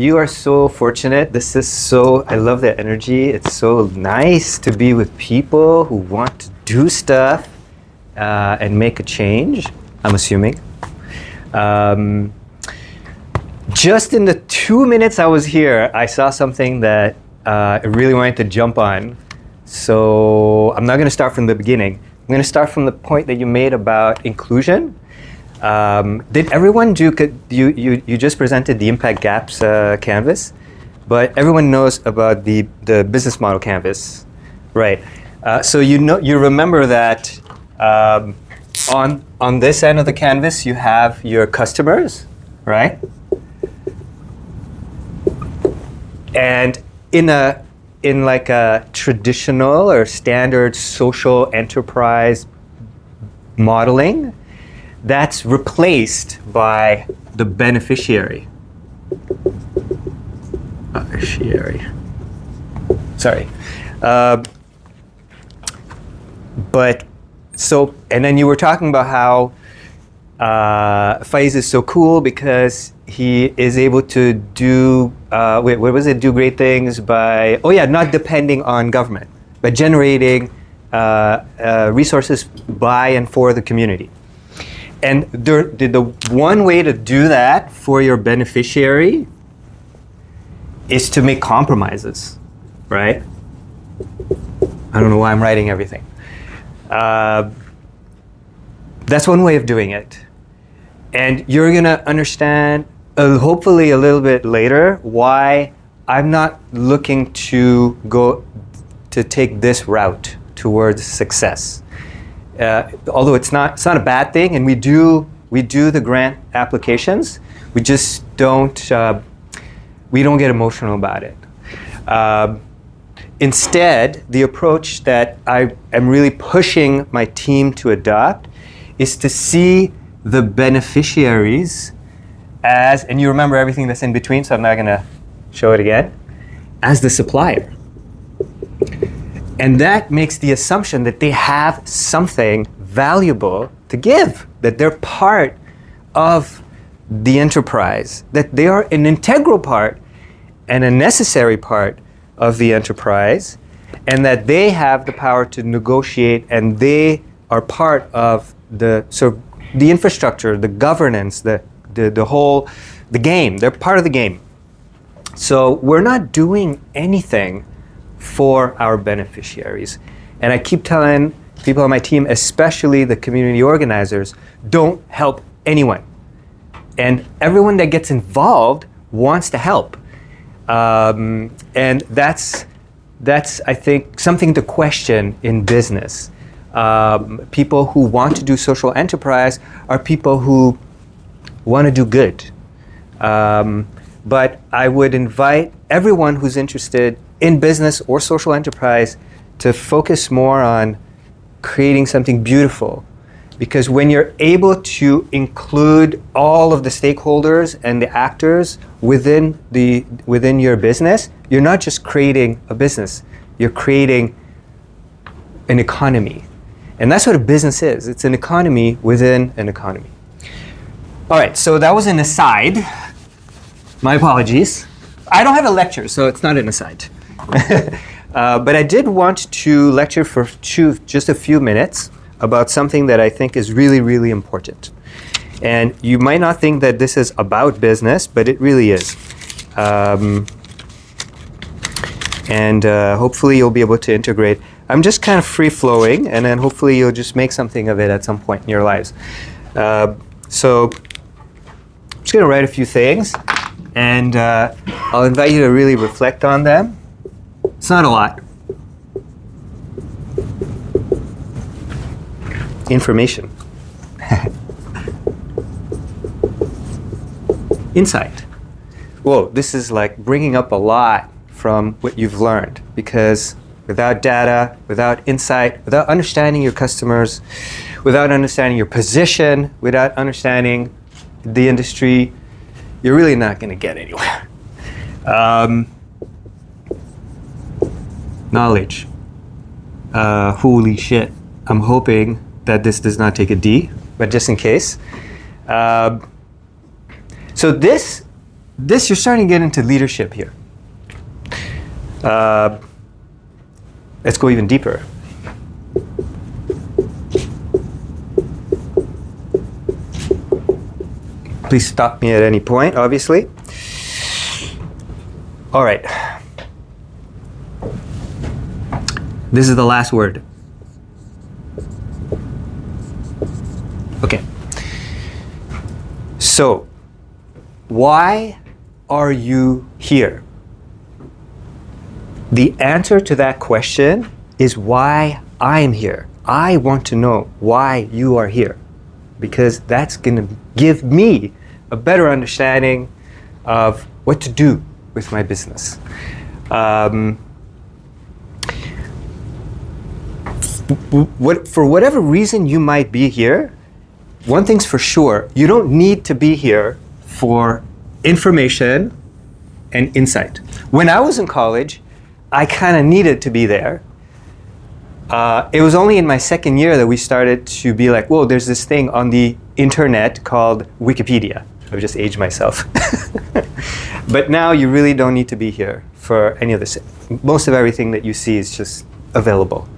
you are so fortunate. This is so, I love the energy. It's so nice to be with people who want to do stuff and make a change, I'm assuming. Just in the 2 minutes I was here, I saw something that I really wanted to jump on. So I'm not going to start from the beginning. I'm going to start from the point that you made about inclusion. Did everyone do, you just presented the impact gaps canvas, but everyone knows about the business model canvas, right? So you remember that on this end of the canvas you have your customers, right? And in like a traditional or standard social enterprise modeling, that's replaced by the beneficiary. Sorry. But so, and then you were talking about how Faiz is so cool because he is able to do, what was it? Do great things by, not depending on government, but generating resources by and for the community. And the one way to do that for your beneficiary is to make compromises, right? I don't know why I'm writing everything. That's one way of doing it. And you're gonna understand, hopefully a little bit later, why I'm not looking to take this route towards success. Although it's not a bad thing, and we do the grant applications, we just don't get emotional about it. Instead, the approach that I am really pushing my team to adopt is to see the beneficiaries as, and you remember everything that's in between, so I'm not gonna show it again, as the supplier. And that makes the assumption that they have something valuable to give, that they're part of the enterprise, that they are an integral part and a necessary part of the enterprise, and that they have the power to negotiate, and they are part of the infrastructure, the governance, the whole, the game. They're part of the game. So we're not doing anything for our beneficiaries. And I keep telling people on my team, especially the community organizers, don't help anyone. And everyone that gets involved wants to help. And that's I think, something to question in business. People who want to do social enterprise are people who want to do good. But I would invite everyone who's interested in business or social enterprise to focus more on creating something beautiful. Because when you're able to include all of the stakeholders and the actors within your business, you're not just creating a business, you're creating an economy. And that's what a business is. It's an economy within an economy. All right, so that was an aside. My apologies. I don't have a lecture, so it's not an aside. But I did want to lecture for just a few minutes about something that I think is really, really important. And you might not think that this is about business, but it really is. Hopefully you'll be able to integrate. I'm just kind of free-flowing, and then hopefully you'll just make something of it at some point in your lives. So I'm just going to write a few things, and I'll invite you to really reflect on them. It's not a lot. Information. Insight. Whoa, this is like bringing up a lot from what you've learned, because without data, without insight, without understanding your customers, without understanding your position, without understanding the industry, you're really not going to get anywhere. Knowledge. Holy shit. I'm hoping that this does not take a D, but just in case. So this this, you're starting to get into leadership here. Let's go even deeper. Please stop me at any point, obviously. All right. This is the last word. Okay. So, why are you here? The answer to that question is why I am here. I want to know why you are here, because that's going to give me a better understanding of what to do with my business. For whatever reason you might be here, one thing's for sure, you don't need to be here for information and insight. When I was in college, I kind of needed to be there. It was only in my second year that we started to be like, whoa, there's this thing on the internet called Wikipedia. I've just aged myself. But now you really don't need to be here for any of this. Most of everything that you see is just available.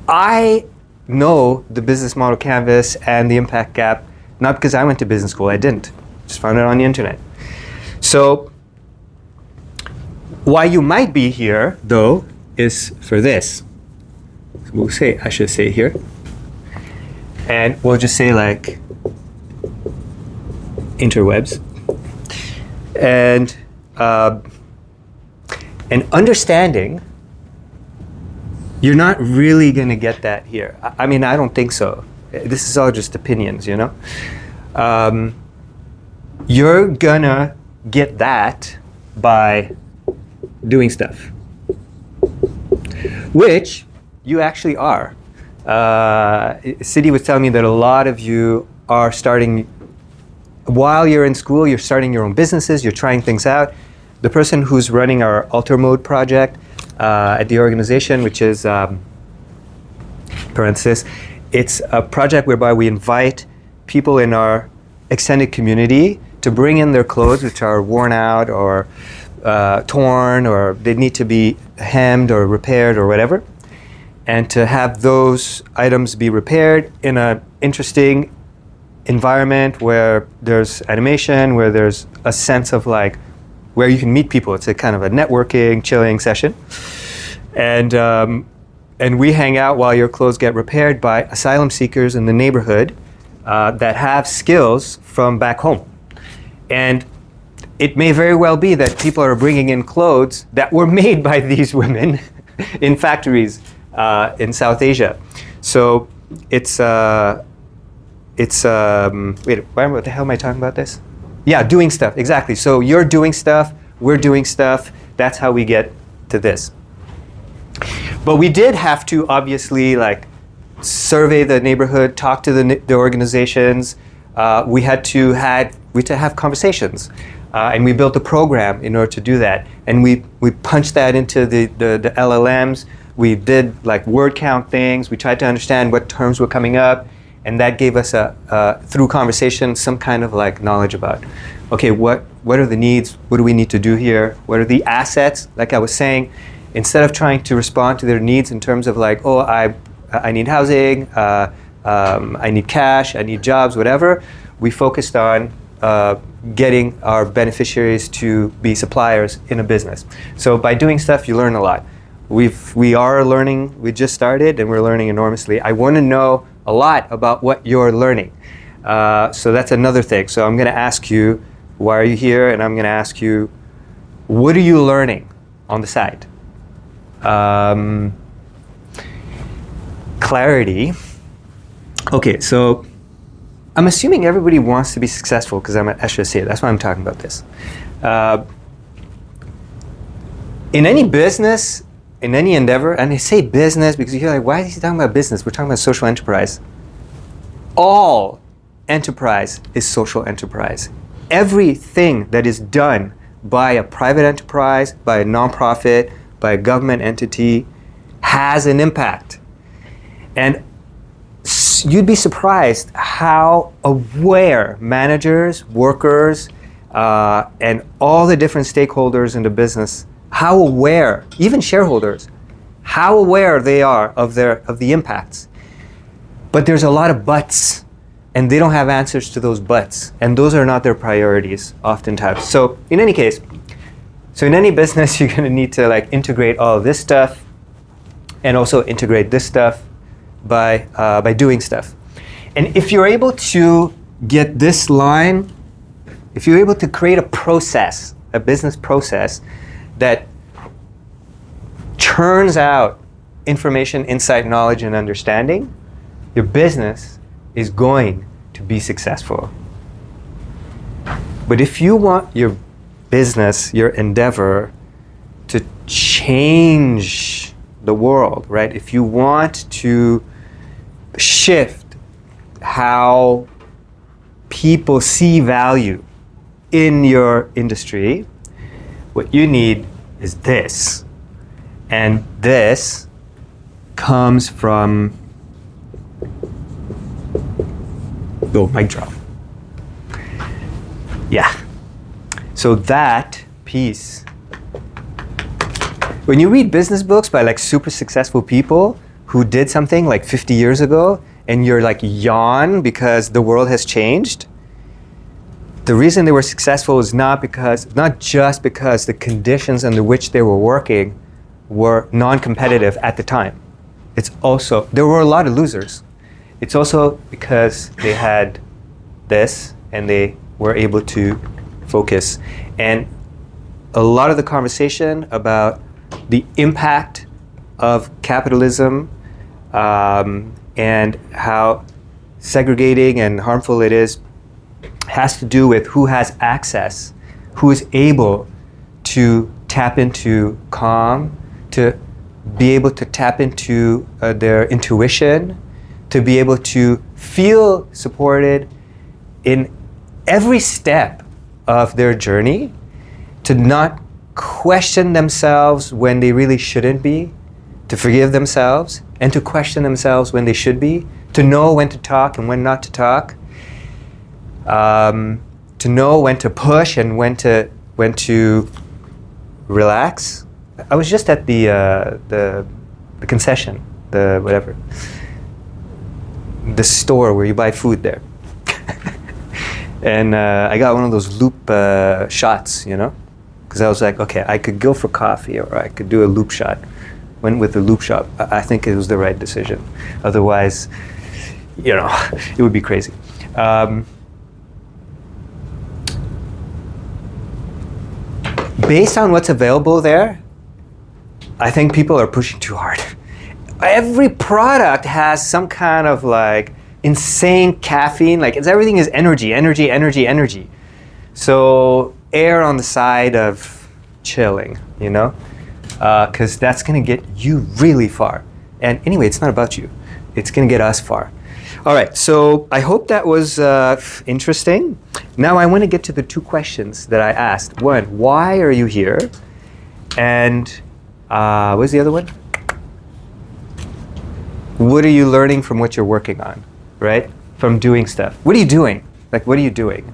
I know the business model canvas and the impact gap, not because I went to business school, I didn't. Just found it on the internet. So, why you might be here, though, is for this. So I should say here. And we'll just say like interwebs. And understanding, you're not really going to get that here. I mean, I don't think so. This is all just opinions, you know? You're going to get that by doing stuff, which you actually are. Sidi was telling me that a lot of you are starting, while you're in school, you're starting your own businesses, you're trying things out. The person who's running our Alter Mode project at the organization, which is, parenthesis, it's a project whereby we invite people in our extended community to bring in their clothes, which are worn out or torn, or they need to be hemmed or repaired or whatever, and to have those items be repaired in an interesting environment where there's animation, where there's a sense of like where you can meet people. It's a kind of a networking, chilling session. And we hang out while your clothes get repaired by asylum seekers in the neighborhood that have skills from back home. And it may very well be that people are bringing in clothes that were made by these women in factories in South Asia. So it's wait, what the hell am I talking about this? Yeah, doing stuff, exactly. So you're doing stuff, we're doing stuff, that's how we get to this. But we did have to obviously like survey the neighborhood, talk to the organizations. We had to have conversations, and we built a program in order to do that. And we punched that into the LLMs. We did like word count things. We tried to understand what terms were coming up, and that gave us through conversation some kind of like knowledge about, okay, what are the needs? What do we need to do here? What are the assets? Like I was saying, instead of trying to respond to their needs in terms of like, oh, I need housing, I need cash, I need jobs, whatever, we focused on getting our beneficiaries to be suppliers in a business. So by doing stuff, you learn a lot. We are learning, we just started, and we're learning enormously. I want to know a lot about what you're learning. So that's another thing. So I'm going to ask you, why are you here? And I'm going to ask you, what are you learning on the side? Clarity. Okay, so I'm assuming everybody wants to be successful because I'm at HEC. That's why I'm talking about this. In any business, in any endeavor, and I say business because you're like, why is he talking about business? We're talking about social enterprise. All enterprise is social enterprise. Everything that is done by a private enterprise, by a nonprofit, by a government entity has an impact. And you'd be surprised how aware managers, workers, and all the different stakeholders in the business, how aware, even shareholders, how aware they are of the impacts. But there's a lot of buts, and they don't have answers to those buts, and those are not their priorities oftentimes. So in any case, in any business, you're going to need to like integrate all of this stuff, and also integrate this stuff by doing stuff. And if you're able to get this line, if you're able to create a process, a business process that churns out information, insight, knowledge, and understanding, your business is going to be successful. But if you want your business, your endeavor, to change the world, right? If you want to shift how people see value in your industry, what you need is this. And this comes from, oh, mic drop. Yeah. So that piece, when you read business books by like super successful people who did something like 50 years ago, and you're like yawn because the world has changed, the reason they were successful is not just because the conditions under which they were working were non-competitive at the time. It's also, there were a lot of losers. It's also because they had this and they were able to focus. And a lot of the conversation about the impact of capitalism and how segregating and harmful it is has to do with who has access, who is able to tap into calm, to be able to tap into their intuition, to be able to feel supported in every step of their journey, to not question themselves when they really shouldn't be, to forgive themselves, and to question themselves when they should be, to know when to talk and when not to talk, to know when to push and when to relax. I was just at the concession, the store where you buy food there. And I got one of those loop shots, you know? Because I was like, okay, I could go for coffee or I could do a loop shot. Went with the loop shot. I think it was the right decision. Otherwise, you know, it would be crazy. Based on what's available there, I think people are pushing too hard. Every product has some kind of like insane caffeine, like everything is energy. So err on the side of chilling, you know? Because that's gonna get you really far. And anyway, it's not about you. It's gonna get us far. All right, so I hope that was interesting. Now I wanna get to the two questions that I asked. One, why are you here? And what's the other one? What are you learning from what you're working on, right? From doing stuff. What are you doing? Like, what are you doing?